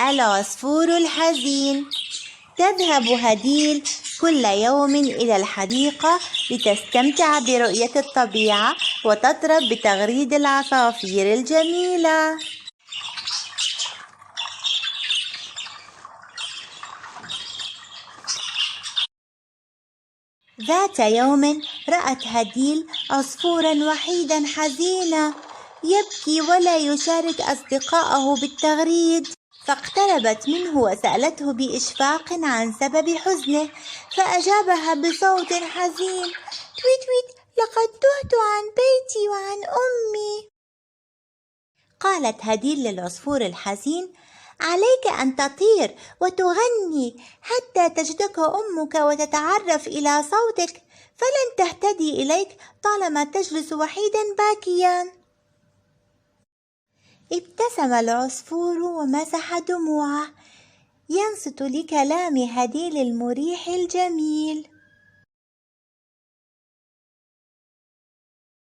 العصفور الحزين. تذهب هديل كل يوم إلى الحديقة لتستمتع برؤية الطبيعة وتطرب بتغريد العصافير الجميلة. ذات يوم رأت هديل عصفورا وحيدا حزينا يبكي ولا يشارك أصدقائه بالتغريد، فاقتربت منه وسألته بإشفاق عن سبب حزنه، فأجابها بصوت حزين: تويت تويت، لقد تهت عن بيتي وعن أمي. قالت هديل للعصفور الحزين: عليك أن تطير وتغني حتى تجدك أمك وتتعرف إلى صوتك، فلن تهتدي إليك طالما تجلس وحيدا باكيا. ابتسم العصفور ومسح دموعه ينصت لكلام هديل المريح الجميل.